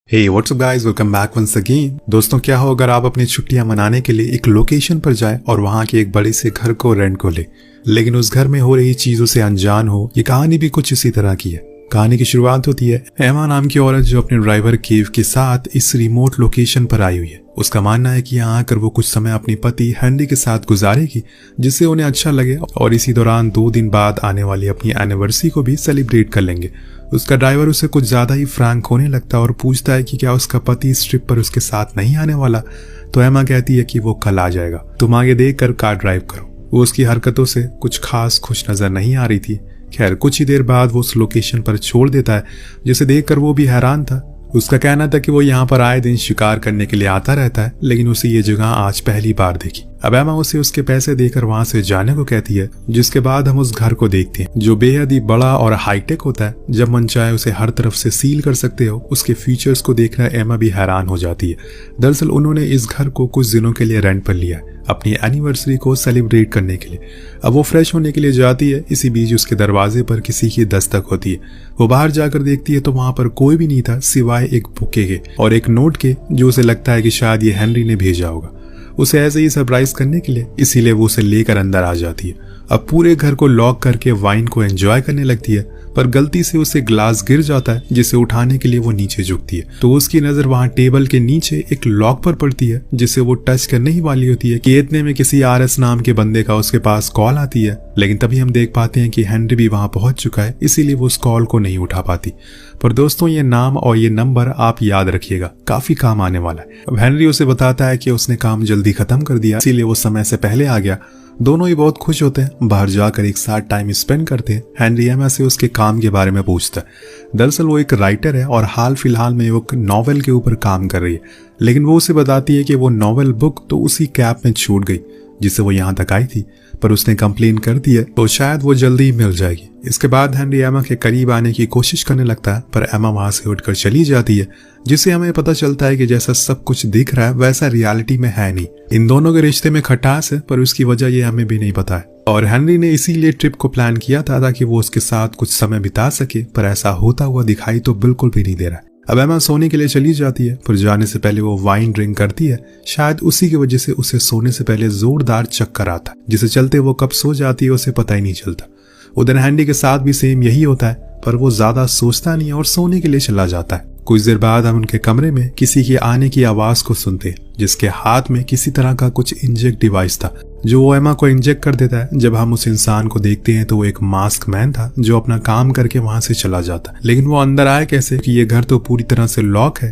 हे what's up guys, welcome back once again. दोस्तों, क्या हो अगर आप अपनी छुट्टियां मनाने के लिए एक लोकेशन पर जाए और वहां के एक बड़े से घर को रेंट को ले, लेकिन उस घर में हो रही चीजों से अनजान हो। ये कहानी भी कुछ इसी तरह की है। कहानी की शुरुआत होती है एमा नाम की औरत जो अपने ड्राइवर केव के साथ इस रिमोट लोकेशन पर आई हुई है। उसका मानना है कि यहाँ आकर वो कुछ समय अपने पति हेनरी के साथ गुजारेगी, जिससे उन्हें अच्छा लगे और इसी दौरान 2 दिन बाद आने वाली अपनी एनिवर्सरी को भी सेलिब्रेट कर लेंगे। उसका ड्राइवर उसे कुछ ज्यादा ही फ्रैंक होने लगता है और पूछता है कि क्या उसका पति इस ट्रिप पर उसके साथ नहीं आने वाला। तो एमा कहती है कि वो कल आ जाएगा, तुम आगे देख कर कार ड्राइव करो। वो उसकी हरकतों से कुछ खास खुश नजर नहीं आ रही थी। खैर, कुछ ही देर बाद वो उस लोकेशन पर छोड़ देता है, जिसे देखकर वो भी हैरान था। उसका कहना था कि वो यहाँ पर आए दिन शिकार करने के लिए आता रहता है, लेकिन उसे ये जगह आज पहली बार देखी। अब एमा उसे उसके पैसे देकर वहां से जाने को कहती है, जिसके बाद हम उस घर को देखते हैं जो बेहद ही बड़ा और हाईटेक होता है। जब मन चाहे उसे हर तरफ से सील कर सकते हो। उसके फीचर्स को देखकर एमा भी हैरान हो जाती है। दरअसल उन्होंने इस घर को कुछ दिनों के लिए रेंट पर लिया है, अपनी एनिवर्सरी को सेलिब्रेट करने के लिए। अब वो फ्रेश होने के लिए जाती है। इसी बीच उसके दरवाजे पर किसी की दस्तक होती है। वो बाहर जाकर देखती है तो वहां पर कोई भी नहीं था सिवाय एक बुके के और एक नोट के, जो उसे लगता है कि शायद ये हेनरी ने भेजा होगा उसे ऐसे ही सरप्राइज करने के लिए। इसीलिए वो उसे लेकर अंदर आ जाती है। अब पूरे घर को लॉक करके वाइन को एंजॉय करने लगती है, पर गलती से उसे ग्लास गिर जाता है, जिसे उठाने के लिए वो नीचे झुकती है तो उसकी नजर वहां टेबल के नीचे एक लॉक पर पड़ती है, जिसे वो टच करने ही वाली होती है कि इतने में किसी आरएस नाम के बंदे का उसके पास कॉल आती है। लेकिन तभी हम देख पाते हैं कि हेनरी भी वहां पहुंच चुका है, इसीलिए वो उस कॉल को नहीं उठा पाती। पर दोस्तों, ये नाम और ये नंबर आप याद रखिएगा, काफी काम आने वाला है। अब हेनरी उसे बताता है कि उसने काम जल्दी खत्म कर दिया, इसीलिए वो समय से पहले आ गया। दोनों ही बहुत खुश होते हैं, बाहर जाकर एक साथ टाइम स्पेंड करते हैं। हेनरी एमा से उसके काम के बारे में पूछता है। दरअसल वो एक राइटर है और हाल फिलहाल में वो एक नॉवेल के ऊपर काम कर रही है, लेकिन वो उसे बताती है कि वो नॉवेल बुक तो उसी कैब में छूट गई जिससे वो यहाँ तक आई थी, पर उसने कंप्लेन कर दी है तो शायद वो जल्दी ही मिल जाएगी। इसके बाद हेनरी एमा के करीब आने की कोशिश करने लगता है, पर एमा वहां से उठकर चली जाती है, जिससे हमें पता चलता है कि जैसा सब कुछ दिख रहा है वैसा रियलिटी में है नहीं। इन दोनों के रिश्ते में खटास है, पर उसकी वजह ये हमें भी नहीं पता है। और हेनरी ने इसीलिए ट्रिप को प्लान किया था ताकि वो उसके साथ कुछ समय बिता सके, पर ऐसा होता हुआ दिखाई तो बिल्कुल भी नहीं दे रहा है। अब एमा सोने के लिए चली जाती है, पर जाने से पहले वो वाइन ड्रिंक करती है। शायद उसी की वजह से उसे सोने से पहले जोरदार चक्कर आता है, जिसे चलते वो कब सो जाती है उसे पता ही नहीं चलता। उधर हेनरी के साथ भी सेम यही होता है, पर वो ज्यादा सोचता नहीं है और सोने के लिए चला जाता है। कुछ देर बाद हम उनके कमरे में किसी के आने की आवाज को सुनते हैं, जिसके हाथ में किसी तरह का कुछ इंजेक्ट डिवाइस था, जो वो एमा को इंजेक्ट कर देता है। जब हम उस इंसान को देखते हैं तो वो एक मास्क मैन था जो अपना काम करके वहां से चला जाता है। लेकिन वो अंदर आया कैसे कि ये घर तो पूरी तरह से लॉक है।